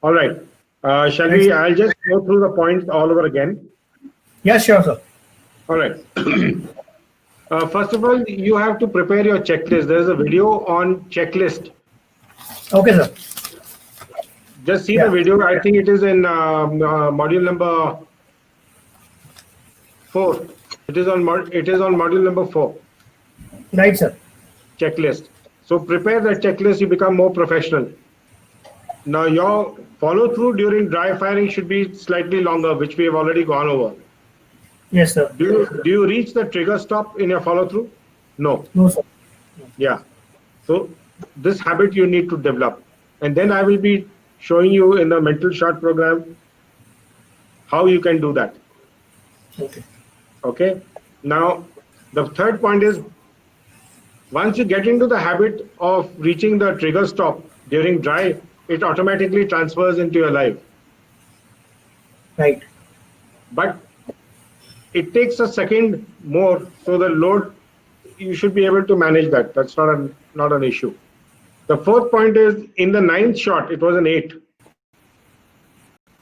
All right. Shall we? I'll just go through the points all over again. Yeah, sure, sir. All right. First of all, you have to prepare your checklist. There's a video on checklist. Okay, sir. Just see the video. I think it is in module number 4. It is on module number 4. Right, sir. Checklist. So prepare that checklist. You become more professional. Now your follow through during dry firing should be slightly longer, which we have already gone over. Yes, sir. Do you reach the trigger stop in your follow through? No. No, sir. Yeah. So this habit you need to develop, and then I will be showing you in the mental shot program how you can do that. Okay. Okay. Now the third point is, once you get into the habit of reaching the trigger stop during dry, it automatically transfers into your live. Right. But it takes a second more, so the load, you should be able to manage that. That's not an issue. The fourth point is, in the 9th shot, it was an 8.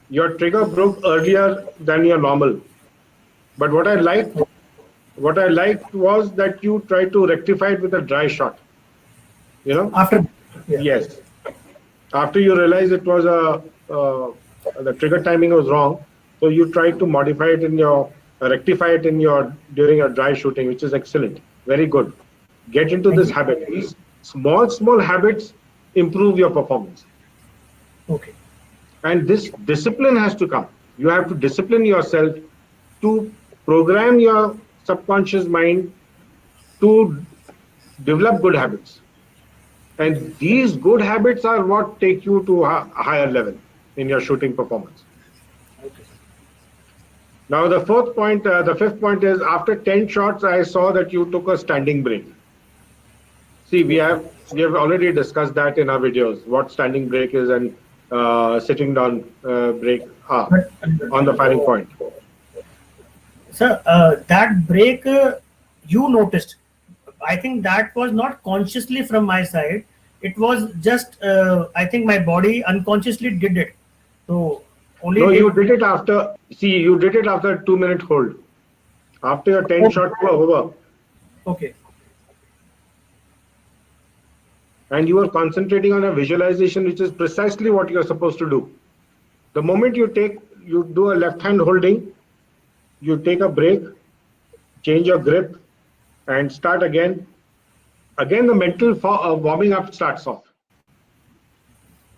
Your trigger broke earlier than your normal. But what I liked was that you tried to rectify it with a dry shot. You know? After. Yeah. Yes. After you realize it was the trigger timing was wrong, so you tried to modify it in your rectify it in your during your dry shooting, which is excellent. Very good. Get into this habit. These small habits improve your performance. Okay. And this discipline has to come. You have to discipline yourself to program your subconscious mind to develop good habits. And these good habits are what take you to a higher level in your shooting performance. Okay. Now the fifth point is, after 10 shots, I saw that you took a standing break. See, we have already discussed that in our videos, what standing break is and sitting down break are on the firing point. Sir, that break you noticed. I think that was not consciously from my side. It was just, I think my body unconsciously did it. So only. No, you did it after. See, you did it after a 2-minute hold. After your 10 shots were over. Okay. And you were concentrating on a visualization, which is precisely what you're supposed to do. The moment you do a left hand holding, you take a break, change your grip, and start again. Again, the mental warming up starts off.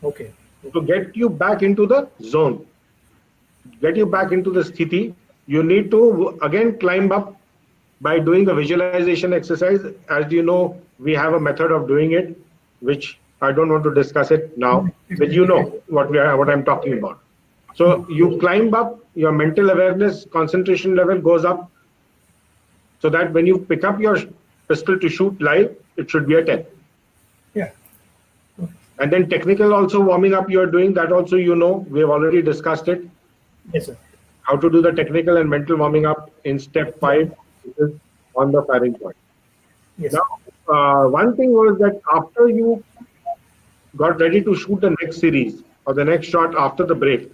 Okay. To get you back into the zone, get you back into the sthiti, you need to again climb up by doing the visualization exercise. As you know, we have a method of doing it, which I don't want to discuss it now, but you know what I'm talking about. So you climb up, your mental awareness, concentration level goes up, so that when you pick up your pistol to shoot live, it should be a 10. Yeah. And then technical also warming up you are doing, that also you know, we have already discussed it. Yes, sir. How to do the technical and mental warming up in step 5, which is on the firing point. Yes. Now, one thing was that after you got ready to shoot the next series or the next shot after the break,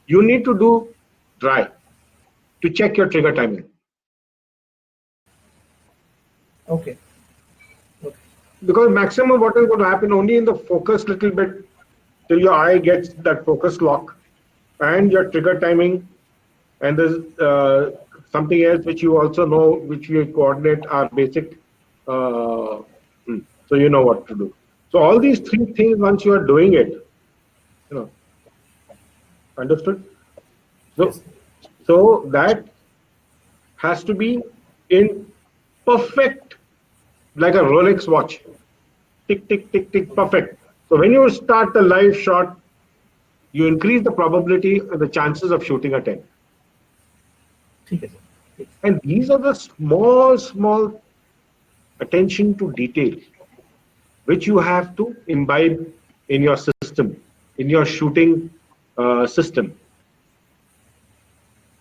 you need to do dry to check your trigger timing. Okay. Because maximum what is going to happen, only in the focus little bit till your eye gets that focus lock and your trigger timing, and there's something else which you also know, which we coordinate our basic, so you know what to do. So all these 3 things, once you are doing it, you know, understood? So that has to be in perfect, like a Rolex watch. Tick, tick, tick, tick, perfect. So when you start the live shot, you increase the probability and the chances of shooting a 10. And these are the small attention to detail, which you have to imbibe in your system, in your shooting system.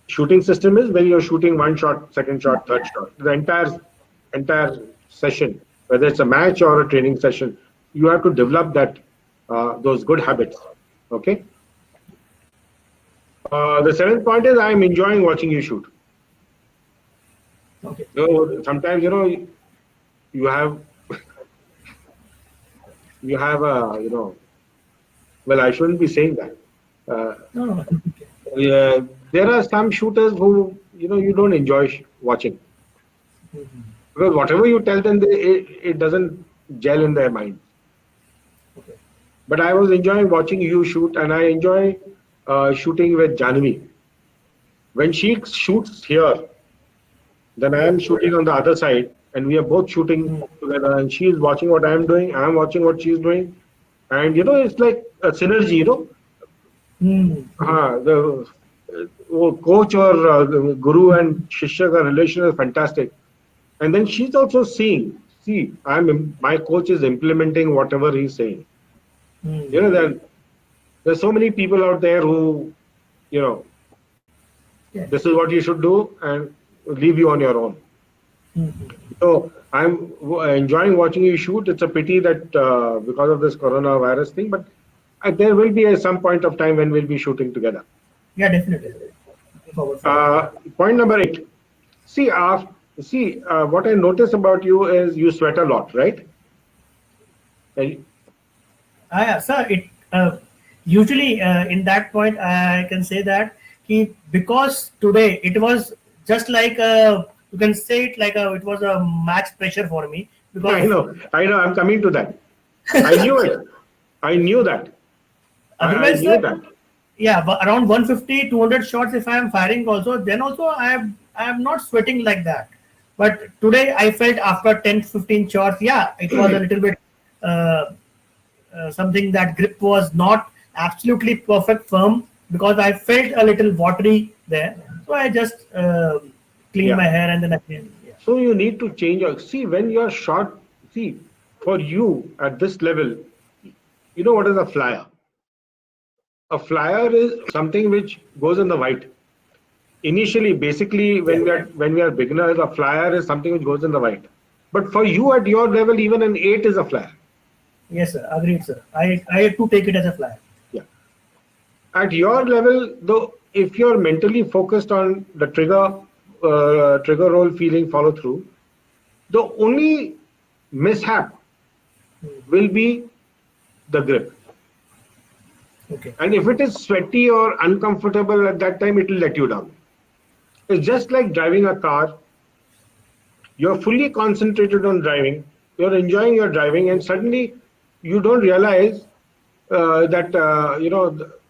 Shooting system is when you're shooting 1 shot, 2nd shot, 3rd shot. The entire session, whether it's a match or a training session, you have to develop that those good habits. Okay. The seventh point is I'm enjoying watching you shoot. Okay. Sometimes you have well, I shouldn't be saying that. No, no. Okay. Yeah, there are some shooters who you don't enjoy watching Mhm. because whatever you tell them, it doesn't gel in their mind. Okay. But I was enjoying watching you shoot, and I enjoy shooting with Janvi. When she shoots here, then I Yeah. am shooting on the other side, and we are both shooting Mm. together. And she is watching what I am doing, I am watching what she is doing, and it's like a synergy. Mm. The coach or the guru and shishya the relation is fantastic. And then she's also seeing, see, my coach is implementing whatever he's saying. Mm. Then there's so many people out there who, you know, Yeah. this is what you should do and leave you on your own. Mhm. So I'm enjoying watching you shoot. It's a pity that because of this coronavirus thing, but there will be some point of time when we'll be shooting together. Yeah, definitely. Looking forward for that. Point number 8. See, what I notice about you is you sweat a lot, right? And Sir, it usually in that point I can say that because today it was just like you can say it like it was a match pressure for me I because know, I'm coming to that. I knew it. I knew that. I otherwise, knew that. yeah, around 150, 200 shots if I am firing also, then also I am not sweating like that. But today I felt after 10, 15 shots, yeah, it was a little bit uh, something that grip was not absolutely perfect firm because I felt a little watery there. So I just cleaned Yeah. my hair and then again, yeah. So you need to change your. See, when you're short, see, for you at this level, you know what is a flyer? A flyer is something which goes in the white. Initially, basically, Yeah. when we are beginners, a flyer is something which goes in the white. But for you at your level, even an 8 is a flyer. Yes, sir. Agreed, sir. I had to take it as a flyer. Yeah. At your level, though, if you're mentally focused on the trigger roll feeling follow through, the only mishap will be the grip. Okay. And if it is sweaty or uncomfortable at that time, it will let you down. It's just like driving a car. You're fully concentrated on driving, you're enjoying your driving, and suddenly you don't realize that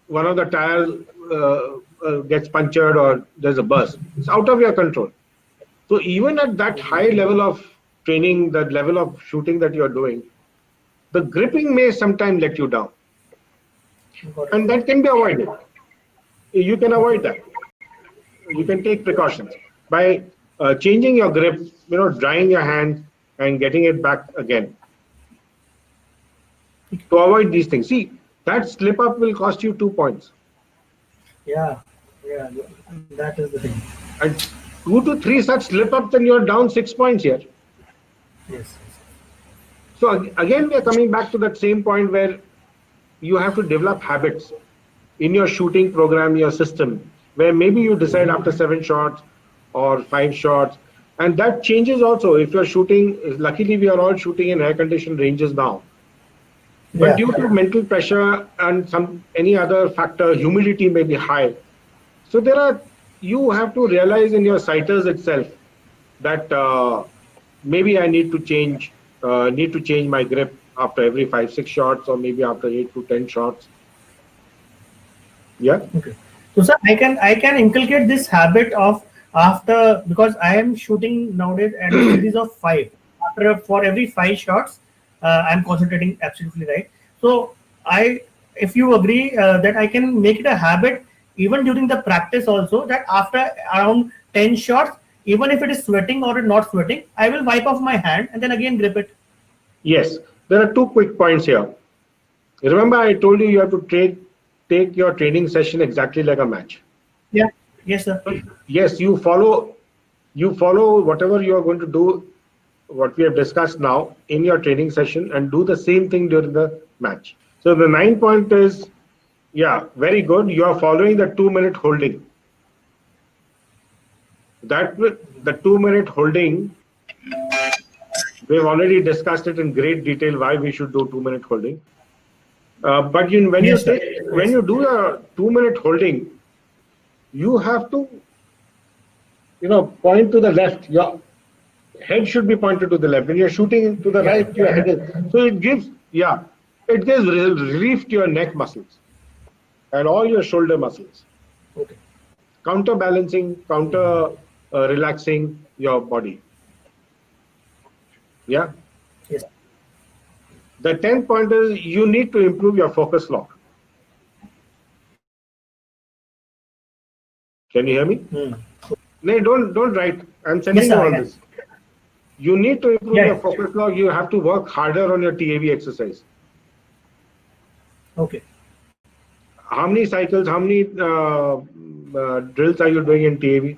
one of the tires gets punctured or there's a burst. It's out of your control. So even at that high level of training, that level of shooting that you're doing, the gripping may sometimes let you down, Got it. and that can be avoided. You can avoid that. You can take precautions by changing your grip, drying your hand and getting it back again to avoid these things. See, that slip up will cost you 2 points, Yeah. Yeah. That is the thing. and 2 to 3 such slip ups, and you're down 6 points here. Yes. So again, we are coming back to that same point where you have to develop habits in your shooting program, your system, where maybe you decide after 7 shots or 5 shots, and that changes also. If you're shooting, luckily we are all shooting in air conditioned ranges now, but Yeah. due to mental pressure and any other factor, humidity may be high. So you have to realize in your sighters itself that maybe I need to change my grip after every 5, 6 shots, or maybe after 8 to 10 shots. Yeah. Okay. So sir, I can inculcate this habit of after because I am shooting nowadays at a series of 5. After for every 5 shots, I'm concentrating absolutely right. So if you agree that I can make it a habit even during the practice also that after around 10 shots, even if it is sweating or not sweating, I will wipe off my hand and then again grip it. Yes. There are 2 quick points here. Remember, I told you have to take your training session exactly like a match. Yeah. Yes, sir. Yes, you follow whatever you are going to do, what we have discussed now in your training session, and do the same thing during the match. So the 9 point is Yeah, very good. You are following the 2 minute holding. The 2 minute holding, we've already discussed it in great detail why we should do 2 minute holding. But when Yes, sir. when you do a 2 minute holding, you have to, point to the left. Your head should be pointed to the left. When you're shooting to the right, your head is. So it gives relief to your neck muscles and all your shoulder muscles, Okay. counterbalancing, relaxing your body. Yeah. Yes. The 10th point is you need to improve your focus lock. Can you hear me? No, don't write. I'm sending Yes, you sir, all I this. You need to improve Yeah. your focus lock. You have to work harder on your TAV exercise. Okay. How many cycles, how many drills are you doing in TAV?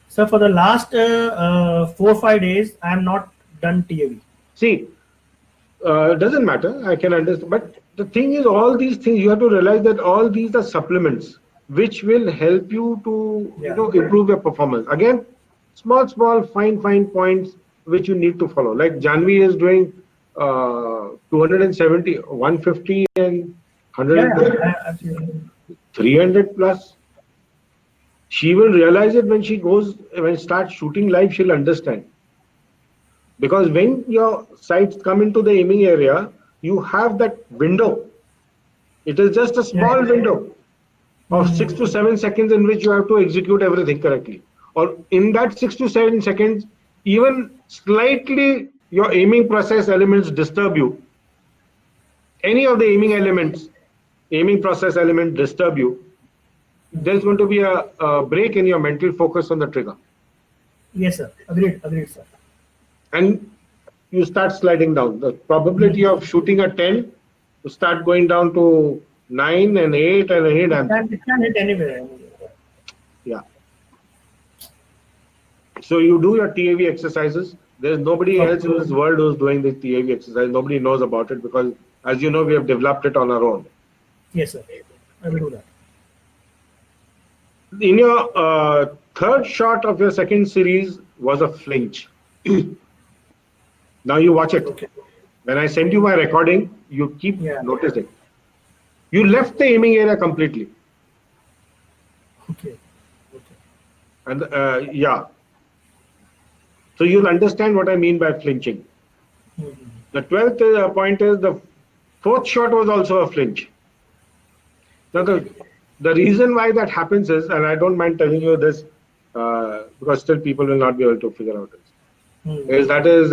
So for the last 4-5 days, I am not done TAV. See, doesn't matter. I can understand. But the thing is, all these things, you have to realize that all these are supplements which will help you to improve your performance. Again, small, fine points which you need to follow. Like Janvi is doing 270, 150 and 100, Absolutely. 300 plus. She will realize it when she starts shooting live, she'll understand. Because when your sights come into the aiming area, you have that window. It is just a small window of 6 to 7 seconds in which you have to execute everything correctly. Or in that 6 to 7 seconds, even slightly your aiming process elements disturb you. Any of the aiming process element disturb you, there's going to be a break in your mental focus on the trigger. Yes, sir. Agreed, sir. And you start sliding down. The probability of shooting a 10 to start going down to 9 and 8 and 8. It can hit anywhere. Yeah. So you do your TAV exercises. There's nobody else in this world who's doing the TAV exercise. Nobody knows about it because, as you know, we have developed it on our own. Yes, sir. I will do that. In your third shot of your second series was a flinch. Now you watch it. Okay. When I send you my recording, you keep noticing. You left the aiming area completely. Okay. And so you'll understand what I mean by flinching. The 12th point is the fourth shot was also a flinch. Now the reason why that happens is, and I don't mind telling you this because still people will not be able to figure out this, is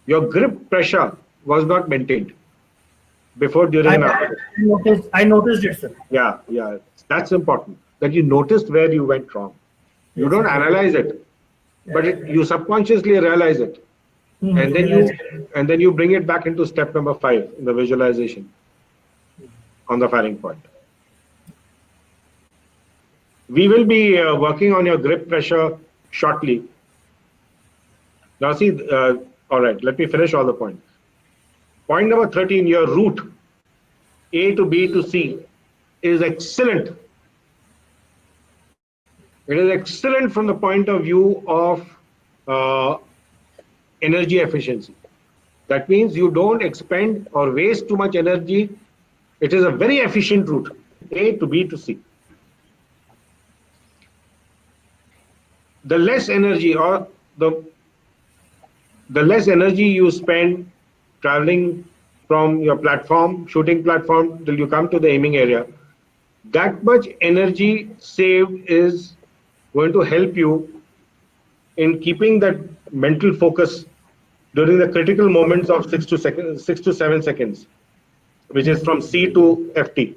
your grip pressure was not maintained before, during, and after. I noticed it, sir. Yeah, that's important. That you noticed where you went wrong. You don't analyze it, but you subconsciously realize it, and then you bring it back into step number 5 in the visualization on the firing point. We will be working on your grip pressure shortly. Now see, all right, let me finish all the points. Point number 13, your route A to B to C is excellent. It is excellent from the point of view of energy efficiency. That means you don't expend or waste too much energy. It is a very efficient route, A to B to C. The less energy or the less energy you spend traveling from your platform, shooting platform, till you come to the aiming area, that much energy saved is going to help you in keeping that mental focus during the critical moments of 6 to 7 seconds, which is from C to FT.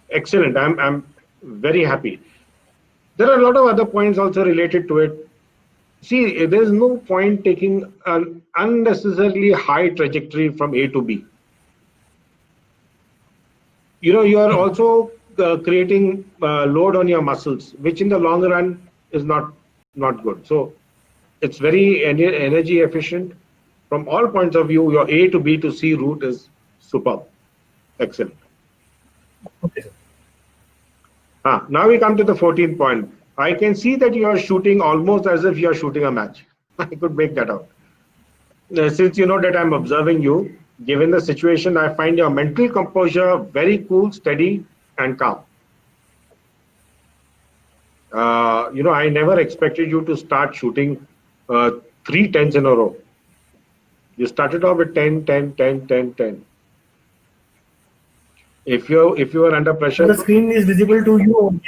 Excellent. I'm very happy. There are a lot of other points also related to it. See, there's no point taking an unnecessarily high trajectory from A to B. You are also creating load on your muscles, which in the long run is not good. So It's very energy efficient. From all points of view, your A to B to C route is superb. Excellent. Okay, sir. Now we come to the 14th point. I can see that you are shooting almost as if you are shooting a match. I could make that out. Since you know that I'm observing you, given the situation, I find your mental composure very cool, steady, and calm. I never expected you to start shooting 3 10s in a row. You started off with 10, 10, 10, 10, 10. If you are under pressure, The screen is visible to you only.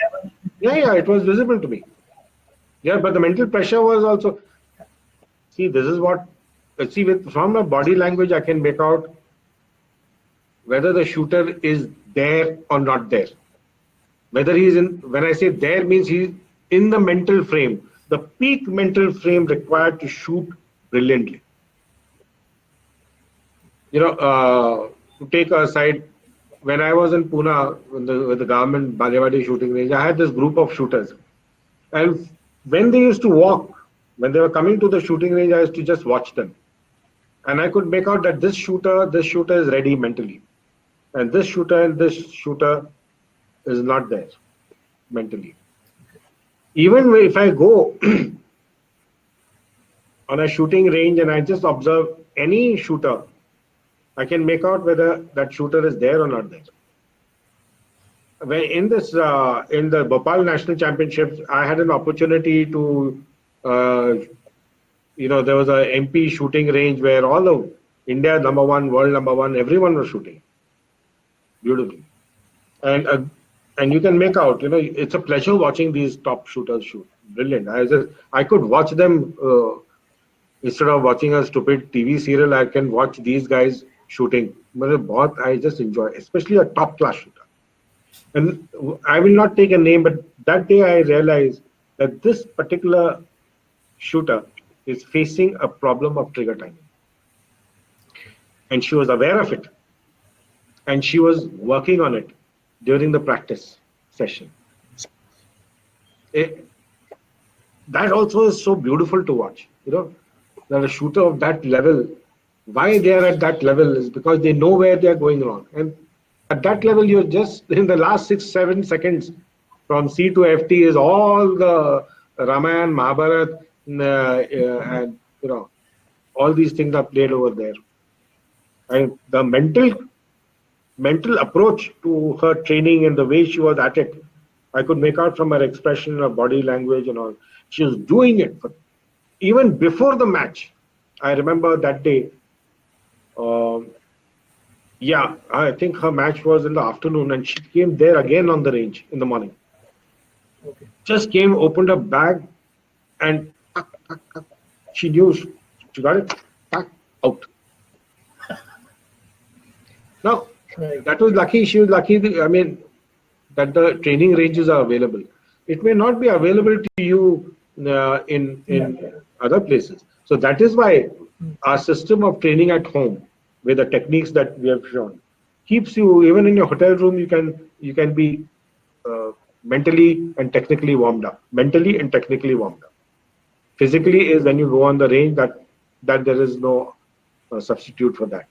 yeah, it was visible to me. Yeah, but the mental pressure was also. See, this is what. See, from a body language, I can make out whether the shooter is there or not there. Whether he's in. When I say there, means he's in the mental frame, the peak mental frame required to shoot brilliantly. To take aside, when I was in Pune with the government Balewadi shooting range, I had this group of shooters. And when they used to walk, when they were coming to the shooting range, I used to just watch them. And I could make out that this shooter is ready mentally. And this shooter is not there mentally. Even if I go on a shooting range and I just observe any shooter, I can make out whether that shooter is there or not there. When in the Bhopal National Championships, I had an opportunity to, there was a MP shooting range where all of India #1, world #1, everyone was shooting beautifully, and you can make out, it's a pleasure watching these top shooters shoot. Brilliant. I could watch them instead of watching a stupid TV serial. I can watch these guys shooting. I just enjoy, especially a top class shooter. And I will not take a name, but that day I realized that this particular shooter is facing a problem of trigger timing. And she was aware of it. And she was working on it during the practice session. That also is so beautiful to watch. That a shooter of that level, why they are at that level is because they know where they are going wrong. And at that level, you're just in the last 6-7 seconds from C to FT is all the Ramayana, Mahabharata, and all these things are played over there. And the mental approach to her training and the way she was at it, I could make out from her expression, her body language and all. She was doing it. Even before the match, I remember that day. I think her match was in the afternoon and she came there again on the range in the morning. Okay. Just came, opened her bag and she knew she got it, out. Now, that was lucky. She was lucky, that the training ranges are available. It may not be available to you in other places. So that is why our system of training at home, with the techniques that we have shown, keeps you, even in your hotel room, you can be mentally and technically warmed up. Mentally and technically warmed up. Physically is when you go on the range, that there is no substitute for that.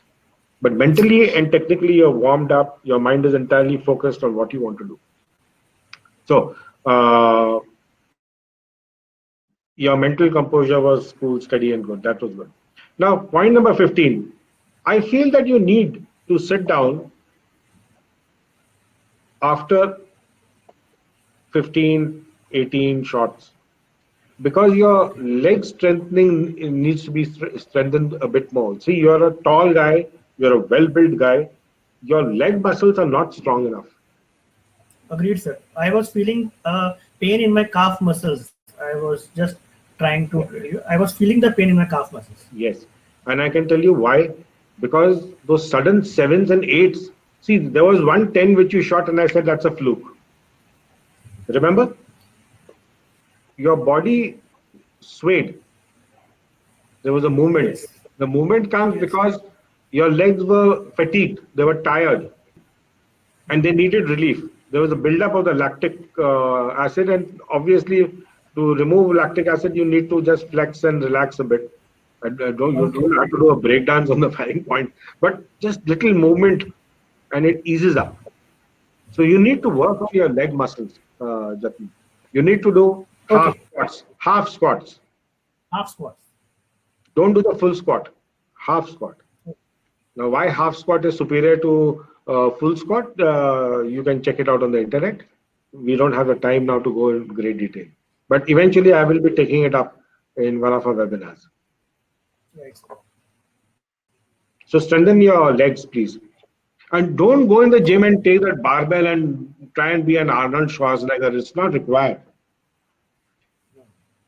But mentally and technically you're warmed up, your mind is entirely focused on what you want to do. So your mental composure was cool, steady and good. That was good. Now, point number 15. I feel that you need to sit down after 15, 18 shots because your leg strengthening needs to be strengthened a bit more. See, you're a tall guy, you're a well-built guy, your leg muscles are not strong enough. Agreed, sir. I was feeling pain in my calf muscles. I was feeling the pain in my calf muscles. Yes. And I can tell you why. Because those sudden 7s and 8s, see, there was one 10 which you shot and I said that's a fluke. Remember? Your body swayed. There was a movement. Yes. The movement comes because your legs were fatigued. They were tired. And they needed relief. There was a buildup of the lactic acid, and obviously To remove lactic acid, you need to just flex and relax a bit. You don't have to do a breakdance on the firing point, but just little movement and it eases up. So you need to work on your leg muscles, Jatin. You need to do half Okay. squats. Half squats. Half squats. Don't do the full squat. Half squat. Now, why half squat is superior to full squat? You can check it out on the internet. We don't have the time now to go in great detail. But eventually, I will be taking it up in one of our webinars. Right. So strengthen your legs, please. And don't go in the gym and take that barbell and try and be an Arnold Schwarzenegger. It's not required.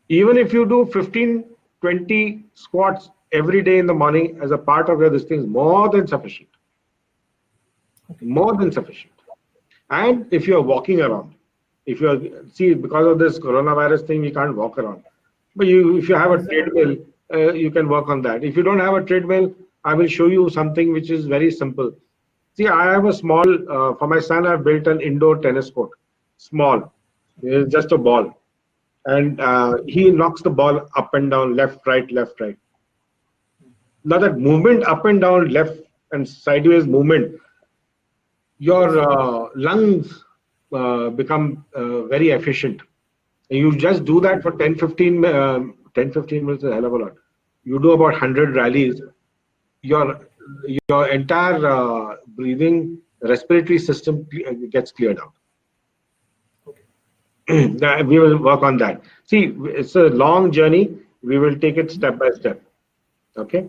Even if you do 15, 20 squats every day in the morning as a part of your this thing is more than sufficient. More than sufficient. And if you're walking around, if you're, see, because of this coronavirus thing, we can't walk around. But if you have a treadmill, you can work on that. If you don't have a treadmill, I will show you something which is very simple. See, I have a small, for my son, I've built an indoor tennis court. Small. It's just a ball. And he knocks the ball up and down, left, right, left, right. Now that movement up and down, left and sideways movement, your lungs become very efficient. And you just do that for 10, 15 minutes, a hell of a lot. You do about 100 rallies, your entire breathing, respiratory system gets cleared out. We will work on that. See, it's a long journey. We will take it step by step. Okay.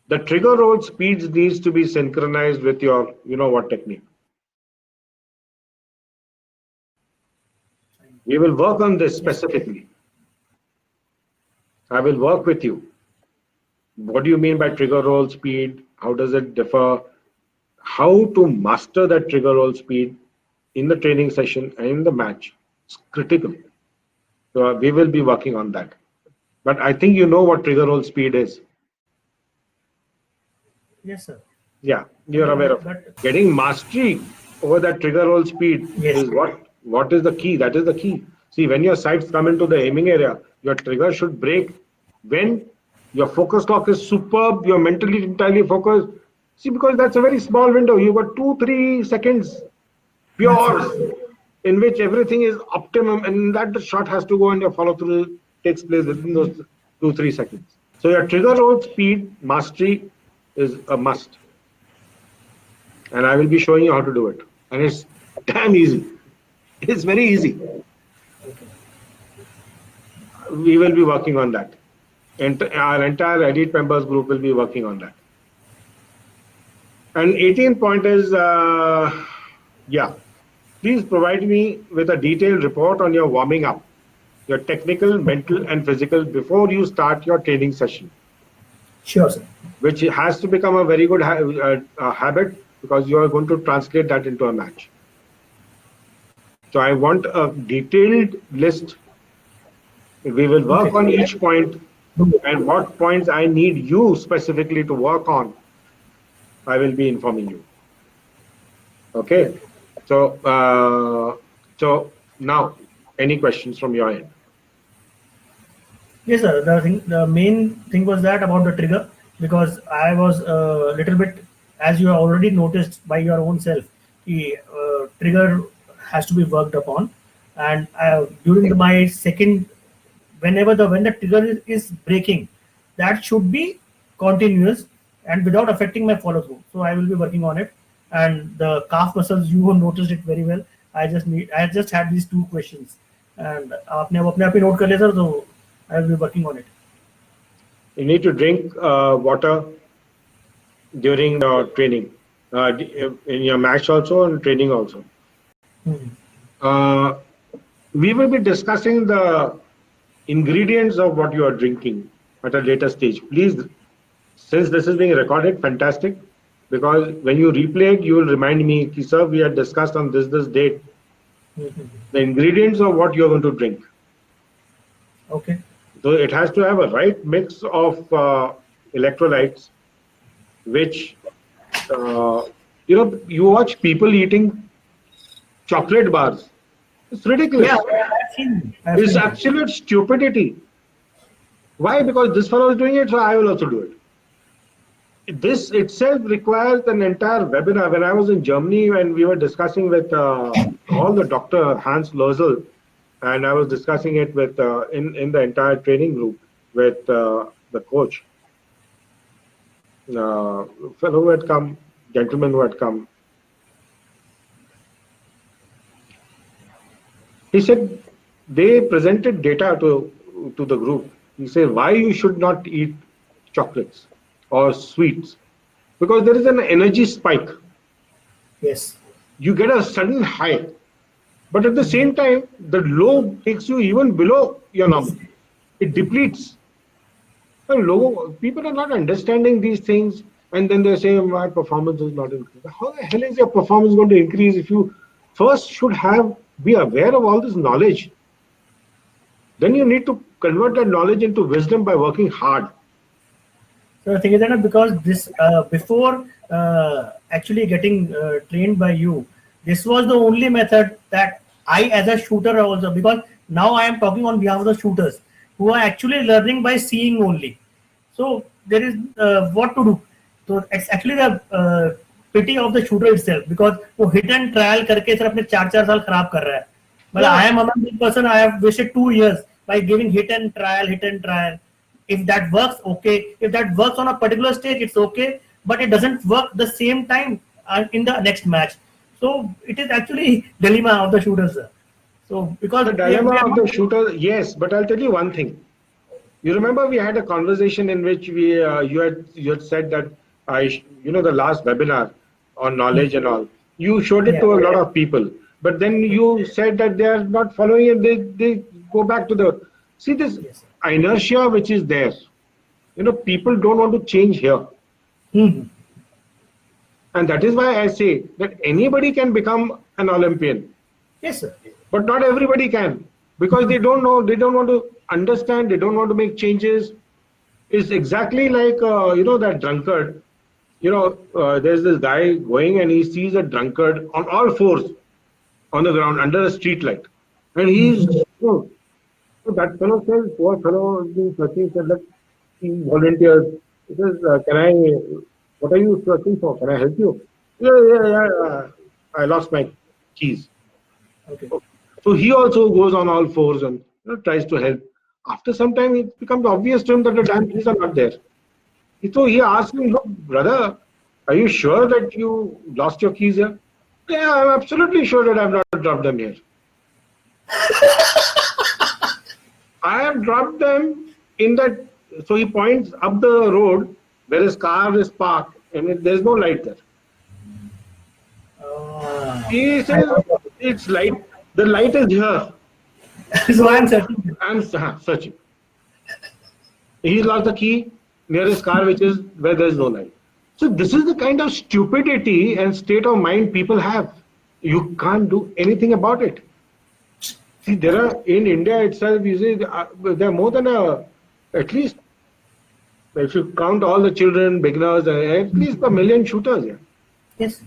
The trigger roll speeds needs to be synchronized with your, you know what technique. We will work on this specifically. I will work with you. What do you mean by trigger roll speed? How does it differ? How to master that trigger roll speed in the training session and in the match. It's critical. So we will be working on that. But I think you know what trigger roll speed is. Yes, sir. Yeah, you're aware of it. Getting mastery over that trigger roll speed is what is the key. That is the key. See, when your sights come into the aiming area, your trigger should break when your focus lock is superb, you're mentally entirely focused. See, because that's a very small window. You've got 2-3 seconds pure in which everything is optimum, and that the shot has to go and your follow through takes place within those 2-3 seconds. So your trigger roll speed mastery is a must. And I will be showing you how to do it. And it's damn easy. It's very easy. We will be working on that. And our entire elite members group will be working on that. And 18th point is, please provide me with a detailed report on your warming up, your technical, mental, and physical before you start your training session. Sure, sir. Which has to become a very good habit because you are going to translate that into a match. So I want a detailed list. We will work on each point and what points I need you specifically to work on. I will be informing you. Okay. So, so now, any questions from your end? Yes, sir. The main thing was that about the trigger, because I was a little bit, as you have already noticed by your own self, the trigger has to be worked upon. And during my second, when the trigger is breaking, that should be continuous and without affecting my follow through. So I will be working on it. And the calf muscles, you have noticed it very well. I just had these two questions, and आपने अपने आप ही note कर लिया sir, so I will be working on it. You need to drink water during the training, in your match also and training also. We will be discussing the ingredients of what you are drinking at a later stage. Please, since this is being recorded, fantastic. Because when you replay it, you will remind me, sir, we had discussed on this date, the ingredients of what you're going to drink. Okay. So it has to have a right mix of electrolytes, which, you watch people eating chocolate bars. It's ridiculous. Yeah, I've seen. It's absolute stupidity. Why? Because this fellow is doing it, so I will also do it. This itself requires an entire webinar. When I was in Germany, when we were discussing with all the Dr. Hans Lozel, and I was discussing it with in the entire training group with the coach, fellow who had come, gentleman who had come. He said they presented data to the group. He said why you should not eat chocolates or sweets, because there is an energy spike. Yes. You get a sudden high, but at the same time, the low takes you even below your normal. It depletes. The low people are not understanding these things, and then they say my performance is not increasing. How the hell is your performance going to increase if you first should be aware of all this knowledge? Then you need to convert that knowledge into wisdom by working hard. So the thing is that because this before actually getting trained by you, this was the only method that I, as a shooter, also, because now I am talking on behalf of the shooters who are actually learning by seeing only. So there is what to do. So it's actually the pity of the shooter itself, because वो hit and trial करके सिर्फ अपने 4 साल खराब कर रहा है. But I am among the person, I have wasted 2 years by giving hit and trial. If that works, okay. If that works on a particular stage, it's okay. But it doesn't work the same time in the next match. So it is actually dilemma of the shooters. So because the dilemma of the shooter, yes. But I'll tell you one thing. You remember we had a conversation in which you had said that the last webinar on knowledge and all. You showed it to a lot of people, but then you said that they are not following it. They go back to the this inertia which is there. People don't want to change here. Mm-hmm. And that is why I say that anybody can become an Olympian. Yes, sir. But not everybody can, because they don't know, they don't want to understand, they don't want to make changes. It's exactly like, that drunkard. There's this guy going and he sees a drunkard on all fours on the ground under a street light. And he's, so that fellow says, poor fellow is being searching, said that he volunteers. He says, what are you searching for? Can I help you? Yeah. I lost my keys. Okay. So he also goes on all fours and tries to help. After some time, it becomes obvious to him that the damn keys are not there. So he asks him, look, brother, are you sure that you lost your keys here? Yeah, I'm absolutely sure that I've not dropped them here. I have dropped them in that. So he points up the road where his car is parked and there's no light there. He says, it's light. The light is here. So I'm searching. I'm searching. He lost the key near his car, which is where there is no light. So this is the kind of stupidity and state of mind people have. You can't do anything about it. See, there are in India itself. You see, there are more than at least, if you count all the children, beginners, at least 1 million shooters here. Yes.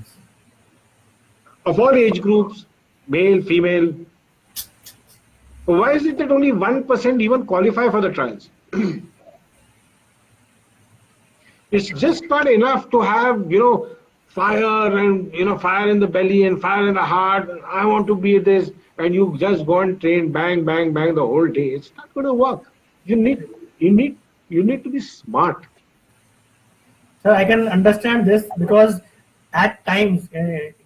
Of all age groups, male, female. Why is it that only 1% even qualify for the trials? It's just not enough to have, fire and, fire in the belly and fire in the heart. I want to be this, and you just go and train, bang, bang, bang the whole day. It's not going to work. You need to be smart. So I can understand this because at times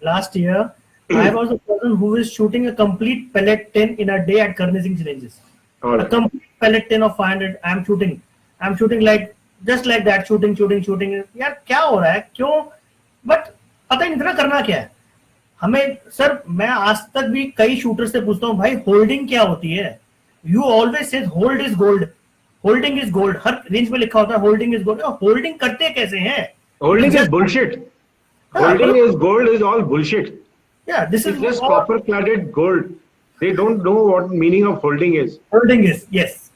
last year, I was a person who is shooting a complete pellet 10 in a day at Karni Singh challenges. Right. A complete pellet 10 of 500. I'm shooting like just like that, shooting. यार क्या हो रहा है? क्यों? But पता ही नहीं इतना करना क्या है? हमें सर मैं आज तक भी कई शूटर से पूछता हूँ भाई होल्डिंग क्या होती है? You always say hold is gold. Holding is gold. Her range में लिखा होता है holding is gold. होल्डिंग करते कैसे हैं? Holding is bullshit. Holding is gold is all bullshit. Yeah, this is just copper cladded gold. They don't know what meaning of holding is. Holding is, yes.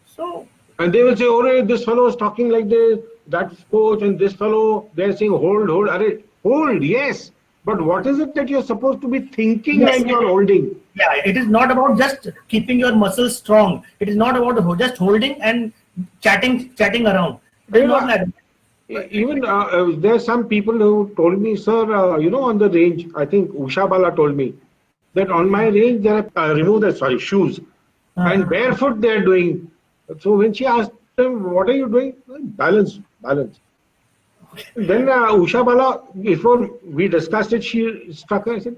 So. And they will say, oh, this fellow is talking like this, that coach, and this fellow, they're saying hold. Hold, yes. But what is it that you're supposed to be thinking Yes. when you're holding? Yeah, it is not about just keeping your muscles strong. It is not about just holding and chatting around. It is You not know, like that. even there are some people who told me, sir, on the range, I think Usha Bala told me that on my range, they are remove the shoes and barefoot they are doing. So when she asked them, what are you doing? Balance, balance. Then Usha Bala, before we discussed it, she struck her. I said,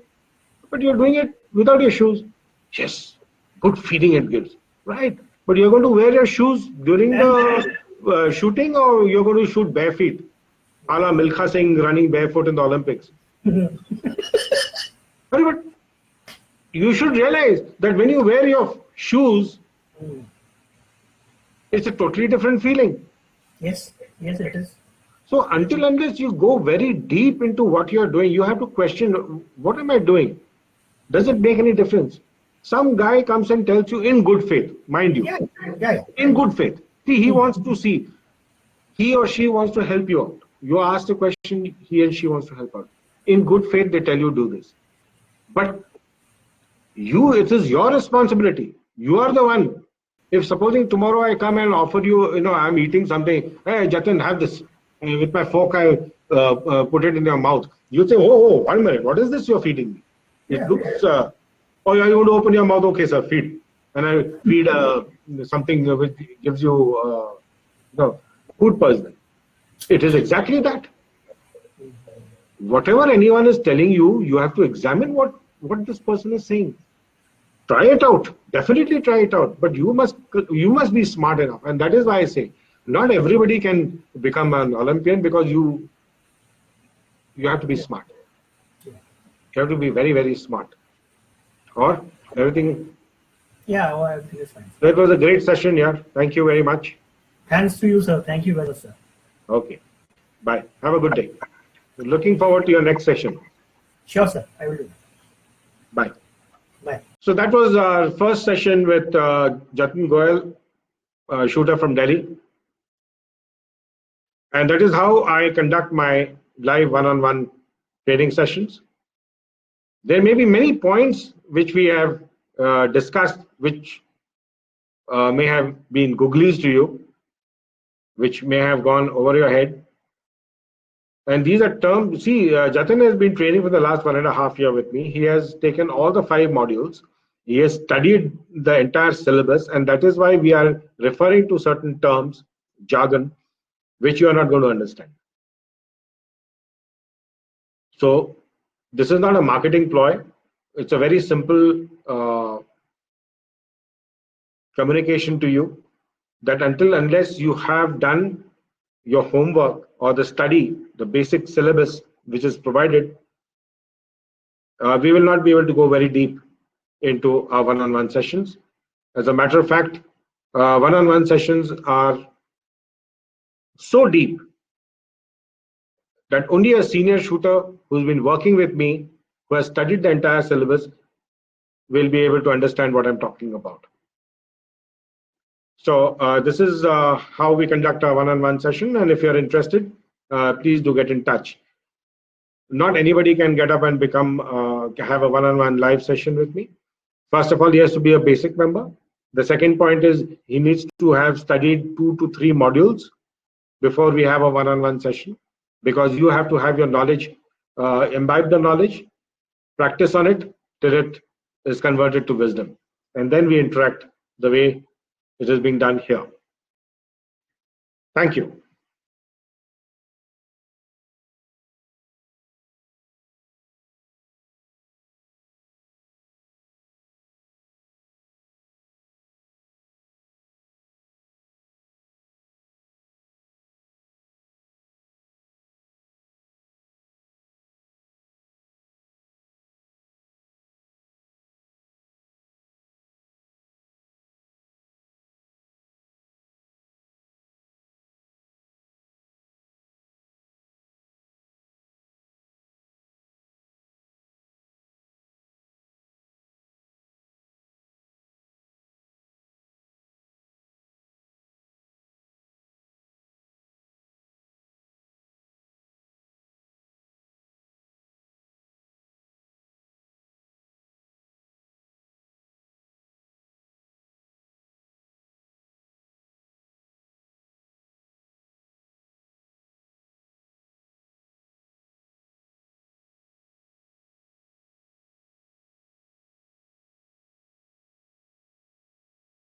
but you're doing it without your shoes. Yes, good feeling it gives, right? But you're going to wear your shoes during the shooting, or you're going to shoot bare feet, a la Milkha Singh running barefoot in the Olympics. But you should realize that when you wear your shoes, it's a totally different feeling. Yes, yes, it is. So until unless you go very deep into what you're doing, you have to question, what am I doing? Does it make any difference? Some guy comes and tells you in good faith, mind you, Yeah, yeah. in good faith. See, he wants to see, he or she wants to help you out. You ask the question, he and she wants to help out. In good faith, they tell you do this. But it is your responsibility. You are the one. If supposing tomorrow I come and offer you, I'm eating something, hey, Jatin, have this. And with my fork, I put it in your mouth. You say, oh, 1 minute, what is this you're feeding me? It Yeah. looks, oh, you want to open your mouth? Okay, sir, feed. And I feed something which gives you, food poisoning. It is exactly that. Whatever anyone is telling you, you have to examine what this person is saying. Try it out. Definitely try it out. But you must be smart enough. And that is why I say, not everybody can become an Olympian, because you have to be smart. You have to be very, very smart. Or everything. Yeah, oh, everything is fine. That was a great session, yeah. Thank you very much. Thanks to you, sir. Thank you very much, sir. Okay. Bye. Have a good day. Looking forward to your next session. Sure, sir. I will do that. Bye. Bye. So that was our first session with Jatin Goyal, shooter from Delhi. And that is how I conduct my live one-on-one training sessions. There may be many points which we have discussed, which may have been googlies to you, which may have gone over your head. And these are terms. See, Jatin has been training for the last 1.5 years with me. He has taken all the 5 modules. He has studied the entire syllabus, and that is why we are referring to certain terms, jargon, which you are not going to understand. So this is not a marketing ploy. It's a very simple communication to you that unless you have done your homework or the study, the basic syllabus which is provided, we will not be able to go very deep into our one-on-one sessions. As a matter of fact, one-on-one sessions are so deep that only a senior shooter who's been working with me, who has studied the entire syllabus, will be able to understand what I'm talking about. So this is how we conduct our one-on-one session. And if you're interested, please do get in touch. Not anybody can get up and have a one-on-one live session with me. First of all, he has to be a basic member. The second point is he needs to have studied 2 to 3 modules before we have a one-on-one session, because you have to have your knowledge, imbibe the knowledge, practice on it till it is converted to wisdom. And then we interact the way it is being done here. Thank you.